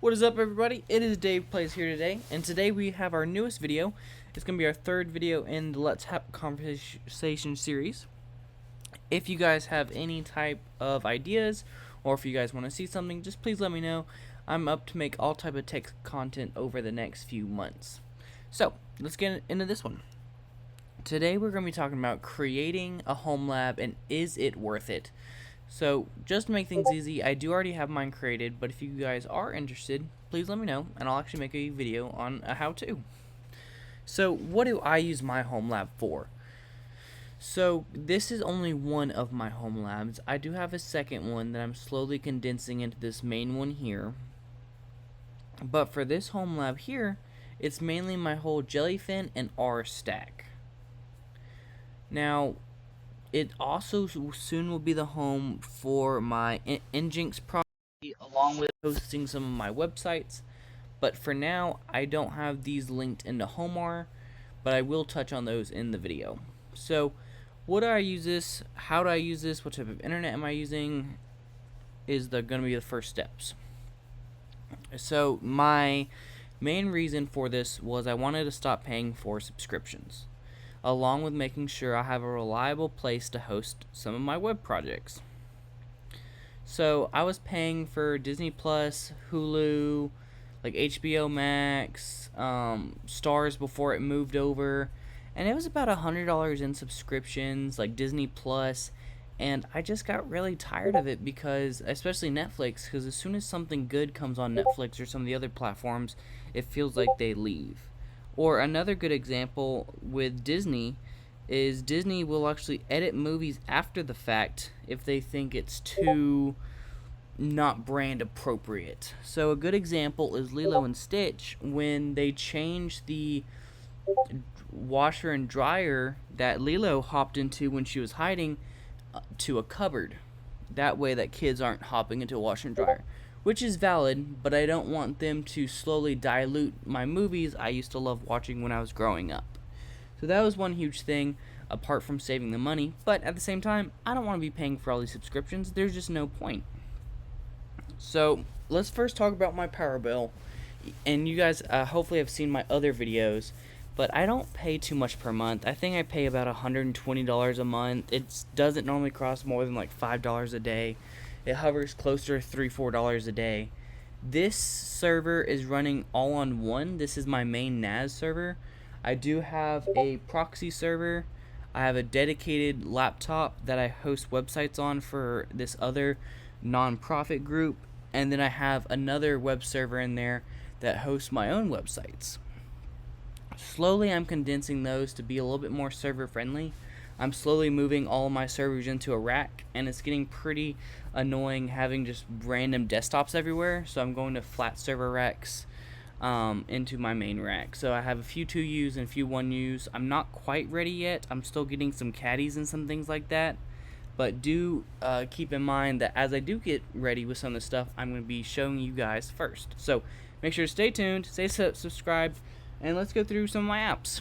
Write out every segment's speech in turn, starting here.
What is up, everybody? It is Dave Plays here today, and today we have our newest video. It's going to be our third video in the Let's Have Conversation series. If you guys have any type of ideas, or if you guys want to see something, just please let me know. I'm up to make all type of tech content over the next few months. So, let's get into this one. Today we're going to be talking about creating a home lab and is it worth it? So, just to make things easy, I do already have mine created, but if you guys are interested, please let me know, and I'll actually make a video on a how-to. So, what do I use my home lab for? So, this is only one of my home labs. I do have a second one that I'm slowly condensing into this main one here. But for this home lab here, it's mainly my whole Jellyfin and R stack. Now, it also soon will be the home for my Nginx project, along with hosting some of my websites. But for now, I don't have these linked into HomeR, but I will touch on those in the video. So, what do I use this? How do I use this? What type of internet am I using? Is going to be the first steps. So, my main reason for this was I wanted to stop paying for subscriptions, along with making sure I have a reliable place to host some of my web projects. So I was paying for Disney Plus, Hulu, like HBO Max, Stars before it moved over, and it was about $100 in subscriptions, like Disney Plus, and I just got really tired of it because, especially Netflix, because as soon as something good comes on Netflix or some of the other platforms, it feels like they leave. Or another good example with Disney is Disney will actually edit movies after the fact if they think it's too not brand appropriate. So a good example is Lilo and Stitch, when they changed the washer and dryer that Lilo hopped into when she was hiding to a cupboard. That way that kids aren't hopping into a washer and dryer. Which is valid, but I don't want them to slowly dilute my movies I used to love watching when I was growing up. So that was one huge thing, apart from saving the money. But at the same time, I don't want to be paying for all these subscriptions. There's just no point. So let's first talk about my power bill. And you guys hopefully have seen my other videos, but I don't pay too much per month. I think I pay about $120 a month. It doesn't normally cost more than like $5 a day. It hovers closer to $3-4 a day. This server is running all on one. This is my main NAS server. I do have a proxy server. I have a dedicated laptop that I host websites on for this other non-profit group. And then I have another web server in there that hosts my own websites. Slowly I'm condensing those to be a little bit more server friendly. I'm slowly moving all my servers into a rack, and it's getting pretty annoying having just random desktops everywhere, so I'm going to flat server racks into my main rack. So I have a few 2Us and a few 1Us. I'm not quite ready yet. I'm still getting some caddies and some things like that, but do keep in mind that as I do get ready with some of the stuff, I'm going to be showing you guys first. So make sure to stay tuned, stay subscribed, and let's go through some of my apps.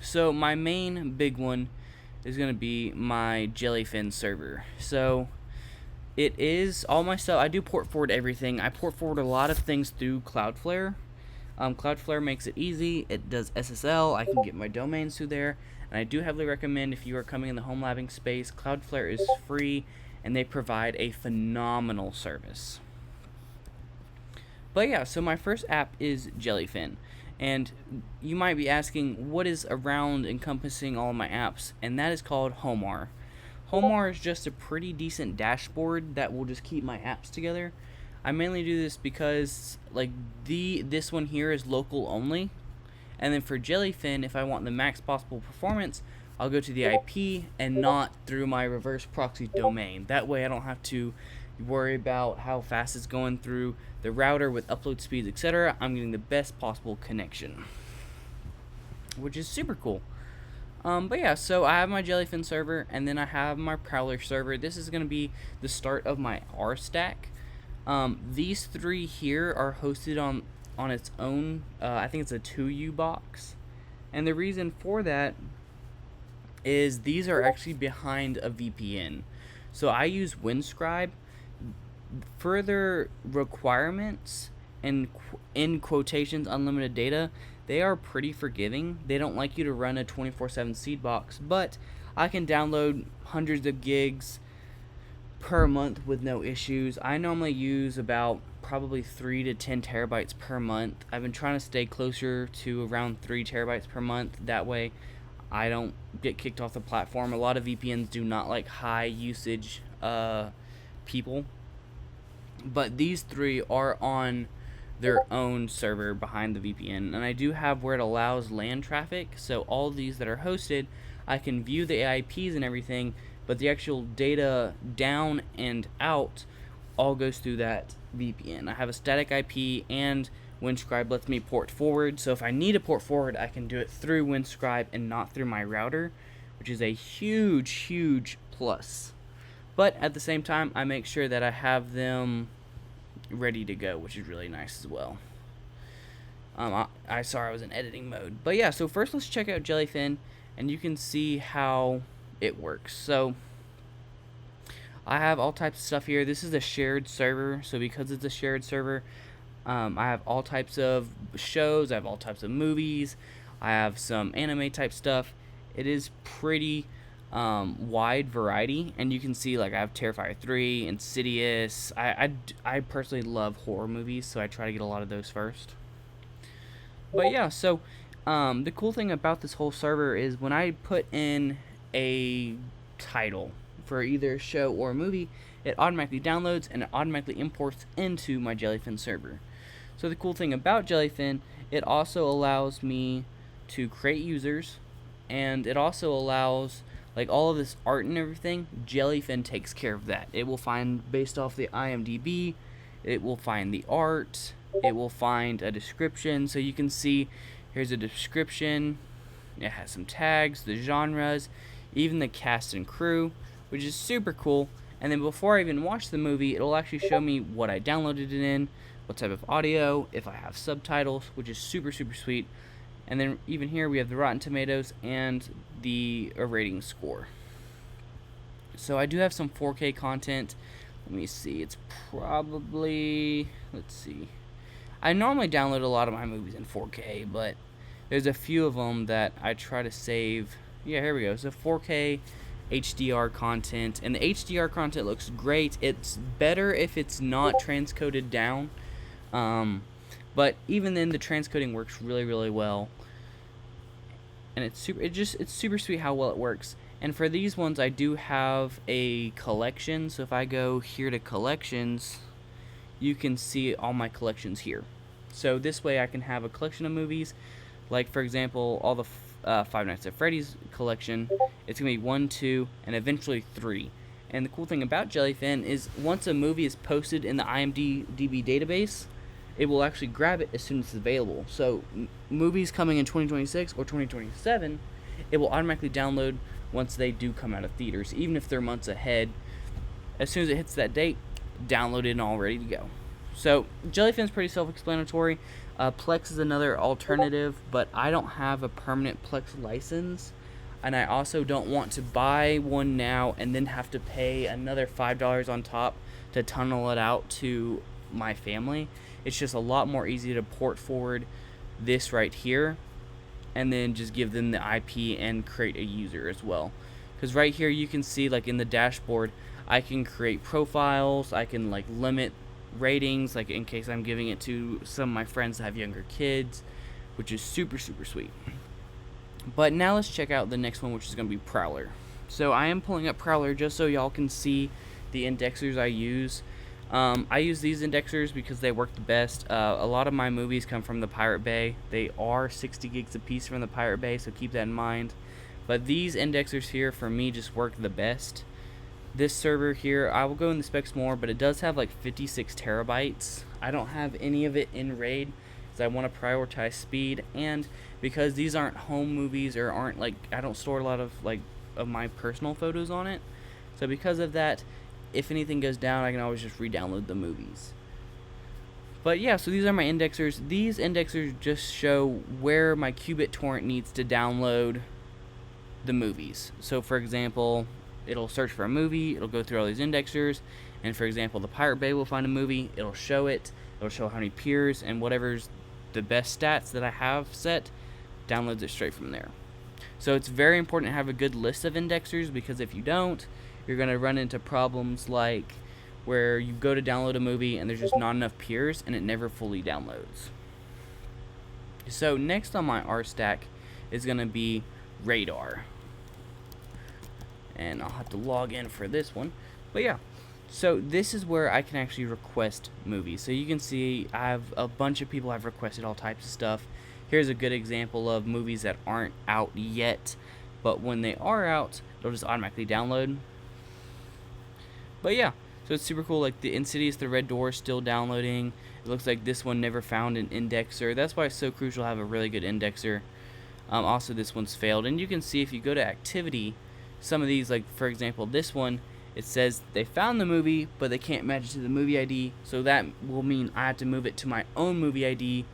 So my main big one is going to be my Jellyfin server. So it is all my stuff. I do port forward everything. I port forward a lot of things through Cloudflare. Cloudflare makes it easy. It does SSL. I can get my domains through there. And I do heavily recommend, if you are coming in the home labbing space, Cloudflare is free and they provide a phenomenal service. But yeah, so my first app is Jellyfin. And you might be asking, what is around encompassing all of my apps? And that is called HomeR. HomeR is just a pretty decent dashboard that will just keep my apps together. I mainly do this because like this one here is local only. And then for Jellyfin, if I want the max possible performance, I'll go to the IP and not through my reverse proxy domain. That way I don't have to worry about how fast it's going through the router with upload speeds, etc. I'm getting the best possible connection, which is super cool. But yeah, so I have my Jellyfin server, and then I have my Prowler server. This is going to be the start of my R stack. These three here are hosted on its own. I think it's a 2U box, and the reason for that is these are actually behind a VPN. So I use Windscribe. Further requirements in quotations unlimited data, they are pretty forgiving. They don't like you to run a 24/7 seed box, but I can download hundreds of gigs per month with no issues. I normally use about probably 3 to 10 terabytes per month. I've been trying to stay closer to around 3 terabytes per month. That way I don't get kicked off the platform. A lot of VPNs do not like high usage people, but these three are on their own server behind the VPN, and I do have where it allows LAN traffic, so all these that are hosted, I can view the IPs and everything, but the actual data down and out all goes through that VPN. I have a static IP, and Windscribe lets me port forward, so if I need a port forward, I can do it through Windscribe and not through my router, which is a huge plus. But at the same time, I make sure that I have them ready to go, which is really nice as well. Sorry, I was in editing mode. But yeah, so first let's check out Jellyfin, and you can see how it works. So I have all types of stuff here. This is a shared server, so because it's a shared server, I have all types of shows, I have all types of movies, I have some anime type stuff. It is pretty wide variety, and you can see like I have Terrifier 3, Insidious. I personally love horror movies, so I try to get a lot of those first. But yeah, so the cool thing about this whole server is when I put in a title for either a show or a movie, it automatically downloads and it automatically imports into my Jellyfin server. So the cool thing about Jellyfin, it also allows me to create users, and it also allows like all of this art and everything. Jellyfin takes care of that. It will find based off the IMDb, it will find the art, it will find a description. So you can see here's a description, it has some tags, the genres, even the cast and crew, which is super cool. And then before I even watch the movie, it'll actually show me what I downloaded it in, what type of audio, if I have subtitles, which is super sweet. And then even here we have the Rotten Tomatoes and the rating score. So I do have some 4K content. Let me see, it's probably, let's see. I normally download a lot of my movies in 4K, but there's a few of them that I try to save. Yeah, here we go. So 4K HDR content, and the HDR content looks great. It's better if it's not transcoded down, but even then the transcoding works really well, and it's super sweet how well it works. And for these ones I do have a collection, so if I go here to collections, you can see all my collections here. So this way I can have a collection of movies, like for example all the Five Nights at Freddy's collection. It's gonna be 1, 2, and eventually 3. And the cool thing about Jellyfin is once a movie is posted in the IMDb database, it will actually grab it as soon as it's available. So movies coming in 2026 or 2027, it will automatically download once they do come out of theaters, even if they're months ahead. As soon as it hits that date, download it and all ready to go. So Jellyfin is pretty self-explanatory. Plex is another alternative, but I don't have a permanent Plex license, and I also don't want to buy one now and then have to pay another $5 on top to tunnel it out to my family. It's just a lot more easy to port forward this right here and then just give them the IP and create a user as well. Because right here you can see like in the dashboard, I can create profiles, I can like limit ratings, like in case I'm giving it to some of my friends that have younger kids, which is super sweet. But now let's check out the next one, which is going to be Prowler. So I am pulling up Prowler just so y'all can see the indexers I use. I use these indexers because they work the best. A lot of my movies come from the Pirate Bay. They are 60 gigs a piece from the Pirate Bay, so keep that in mind. But these indexers here for me just work the best. This server here, I will go in the specs more, but it does have like 56 terabytes. I don't have any of it in RAID because I want to prioritize speed, and because these aren't home movies or aren't like, I don't store a lot of like of my personal photos on it. So because of that, if anything goes down, I can always just re-download the movies. But yeah, so these are my indexers. These indexers just show where my Qubit torrent needs to download the movies. So for example, it'll search for a movie, it'll go through all these indexers, and for example, the Pirate Bay will find a movie, it'll show it, It'll show how many peers, and whatever's the best stats that I have set, downloads it straight from there. So it's very important to have a good list of indexers, because if you don't, you're going to run into problems like where you go to download a movie and there's just not enough peers and it never fully downloads. So next on my R stack is going to be Radar. And I'll have to log in for this one. But yeah, so this is where I can actually request movies. So you can see I have a bunch of people have requested all types of stuff. Here's a good example of movies that aren't out yet, but when they are out, it'll just automatically download. But yeah, so it's super cool. Like the Insidious, The Red Door is still downloading. It looks like this one never found an indexer. That's why it's so crucial to have a really good indexer. Also, this one's failed. And you can see if you go to activity, some of these, like for example, this one, it says they found the movie, but they can't match it to the movie ID. So that will mean I have to move it to my own movie ID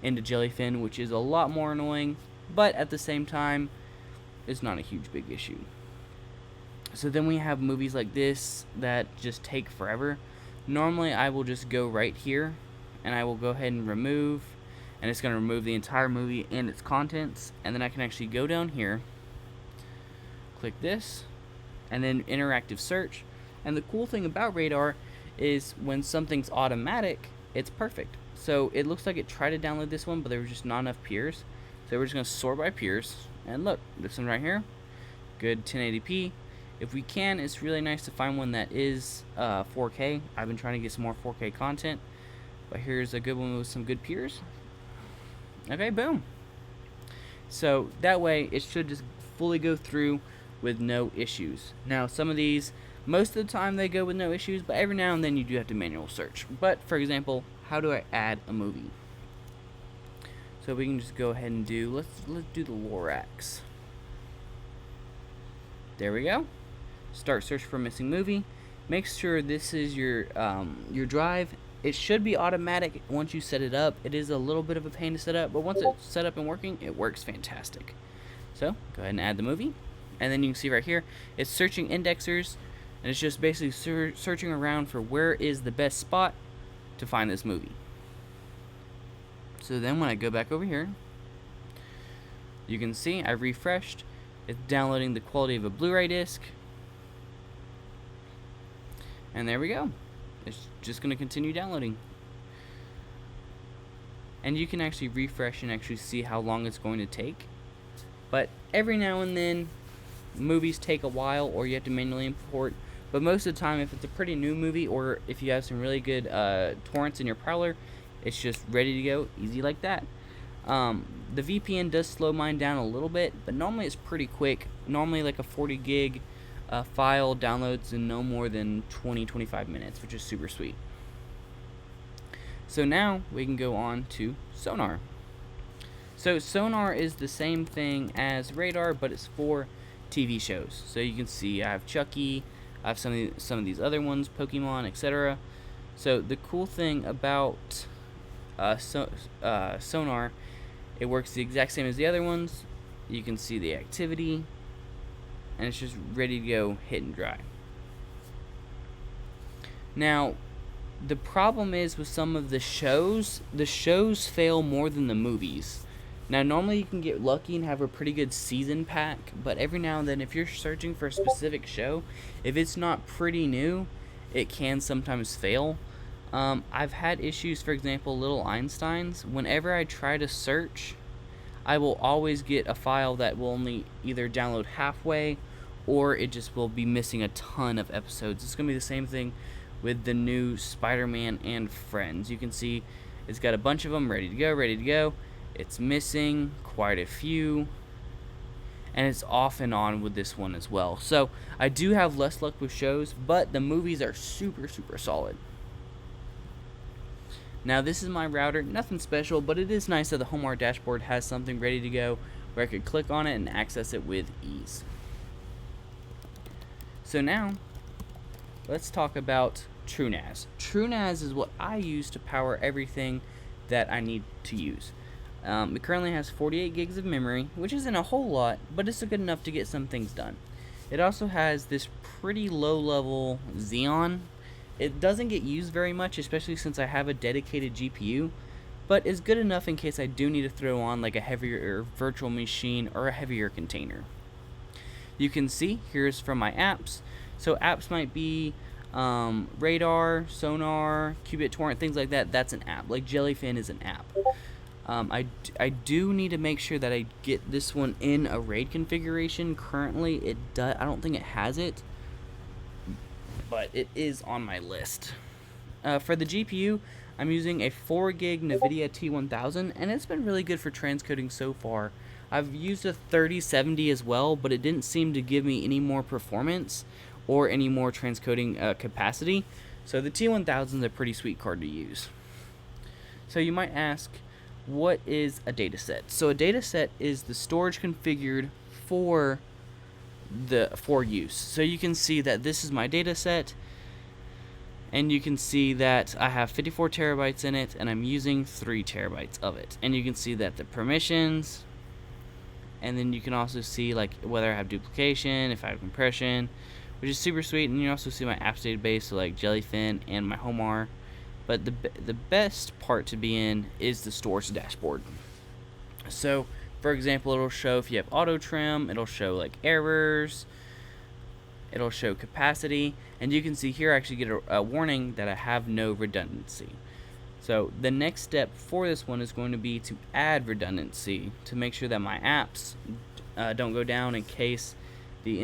into Jellyfin, which is a lot more annoying. But at the same time, it's not a huge big issue. So then we have movies like this that just take forever. Normally I will just go right here and I will go ahead and remove, and it's going to remove the entire movie and its contents, and then I can actually go down here, click this, and then interactive search. And the cool thing about Radar is when something's automatic, it's perfect. So it looks like it tried to download this one, but there were just not enough peers. So we're just going to sort by peers, and look, this one right here, good 1080p. If we can, it's really nice to find one that is 4K. I've been trying to get some more 4K content, but here's a good one with some good peers. Okay, boom. So that way it should just fully go through with no issues. Now some of these, most of the time they go with no issues, but every now and then you do have to manual search. But for example, how do I add a movie? So we can just go ahead and do, let's do the Lorax. There we go. Start search for missing movie. Make sure this is your drive. It should be automatic once you set it up. It is a little bit of a pain to set up, but once it's set up and working, it works fantastic. So go ahead and add the movie, and then you can see right here it's searching indexers, and it's just basically searching around for where is the best spot to find this movie. So then when I go back over here, you can see I refreshed. It's downloading the quality of a Blu-ray disc. And there we go. It's just going to continue downloading. And you can actually refresh and actually see how long it's going to take. But every now and then, movies take a while, or you have to manually import. But most of the time, if it's a pretty new movie, or if you have some really good torrents in your Prowler, it's just ready to go, easy like that. The VPN does slow mine down a little bit, but normally it's pretty quick. Normally like a 40 gig file downloads in no more than 20-25 minutes, which is super sweet. So now we can go on to Sonar. So Sonar is the same thing as Radar, but it's for TV shows. So you can see I have Chucky, I have some of these other ones, Pokemon, etc. So the cool thing about Sonar, it works the exact same as the other ones. You can see the activity, and it's just ready to go, hit and dry. Now, the problem is with some of the shows fail more than the movies. Now, normally you can get lucky and have a pretty good season pack, but every now and then, if you're searching for a specific show, if it's not pretty new, it can sometimes fail. I've had issues, for example, Little Einsteins. Whenever I try to search, I will always get a file that will only either download halfway, or it just will be missing a ton of episodes. It's going to be the same thing with the new Spider-Man and Friends. You can see it's got a bunch of them ready to go. It's missing quite a few, and it's off and on with this one as well. So I do have less luck with shows, but the movies are super, super solid. Now this is my router, nothing special, but it is nice that the HomeLab dashboard has something ready to go where I could click on it and access it with ease. So now, let's talk about TrueNAS. TrueNAS is what I use to power everything that I need to use. It currently has 48 gigs of memory, which isn't a whole lot, but it's good enough to get some things done. It also has this pretty low-level Xeon. It doesn't get used very much, especially since I have a dedicated GPU, but is good enough in case I do need to throw on like a heavier virtual machine or a heavier container. You can see here's from my apps. So apps might be radar, sonar, qubit torrent, things like that. That's an app. Like Jellyfin is an app. I do need to make sure that I get this one in a RAID configuration. Currently, I don't think it has it, but it is on my list. For the GPU, I'm using a 4 gig NVIDIA T1000, and it's been really good for transcoding so far. I've used a 3070 as well, but it didn't seem to give me any more performance or any more transcoding capacity. So the T1000 is a pretty sweet card to use. So you might ask, what is a dataset? So a dataset is the storage configured for use. So you can see that this is my dataset, and you can see that I have 54 terabytes in it, and I'm using 3 terabytes of it. And you can see that the permissions, and then you can also see like whether I have duplication, if I have compression, which is super sweet. And you also see my apps database, so like Jellyfin and my HomeR. But the best part to be in is the storage dashboard. So for example, it'll show if you have auto trim, it'll show like errors, it'll show capacity, and you can see here I actually get a warning that I have no redundancy. So the next step for this one is going to be to add redundancy to make sure that my apps don't go down in case the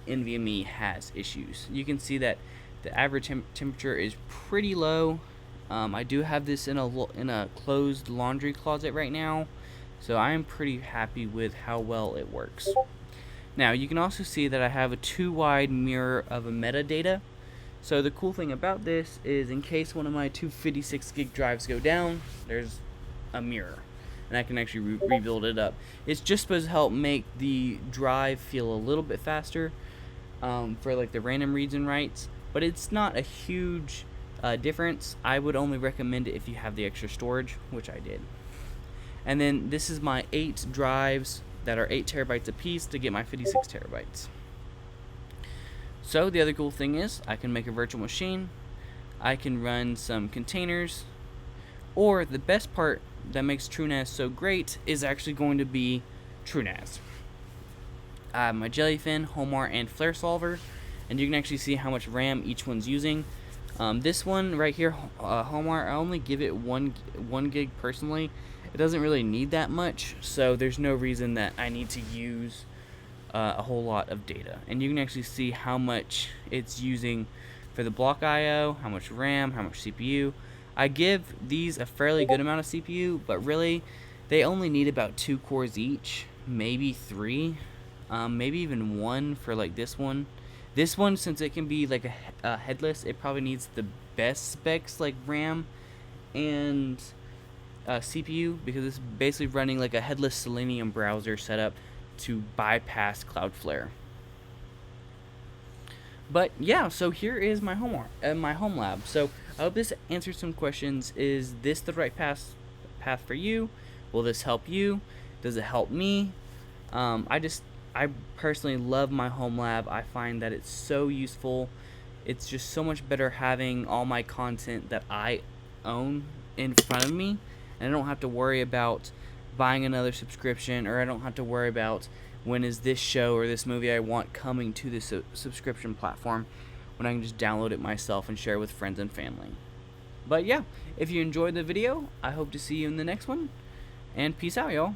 NVMe has issues. You can see that the average temperature is pretty low. I do have this in a closed laundry closet right now, so I am pretty happy with how well it works. Now you can also see that I have a 2-wide mirror of a metadata. So the cool thing about this is in case one of my 256 gig drives go down, there's a mirror, and I can actually rebuild it up. It's just supposed to help make the drive feel a little bit faster for like the random reads and writes, but it's not a huge difference. I would only recommend it if you have the extra storage, which I did. And then this is my 8 drives that are 8 terabytes apiece to get my 56 terabytes. So the other cool thing is I can make a virtual machine, I can run some containers, or the best part that makes TrueNAS so great is actually going to be TrueNAS. I have my Jellyfin, HomeR, and Flare Solver, and you can actually see how much RAM each one's using. This one right here, HomeR, I only give it 1 gig personally. It doesn't really need that much, so there's no reason that I need to use a whole lot of data. And you can actually see how much it's using for the block I/O, how much RAM, how much CPU. I give these a fairly good amount of CPU, but really they only need about 2 cores each, maybe 3, maybe even 1 for like this one. This one, since it can be like a headless, it probably needs the best specs like RAM and CPU, because it's basically running like a headless Selenium browser setup to bypass Cloudflare. But yeah, so here is my HomeLab. So I hope this answers some questions. Is this the right path for you? Will this help you? Does it help me? I personally love my HomeLab. I find that it's so useful. It's just so much better having all my content that I own in front of me, and I don't have to worry about buying another subscription, or I don't have to worry about when is this show or this movie I want coming to this subscription platform, when I can just download it myself and share with friends and family. But yeah, if you enjoyed the video, I hope to see you in the next one, and peace out, y'all.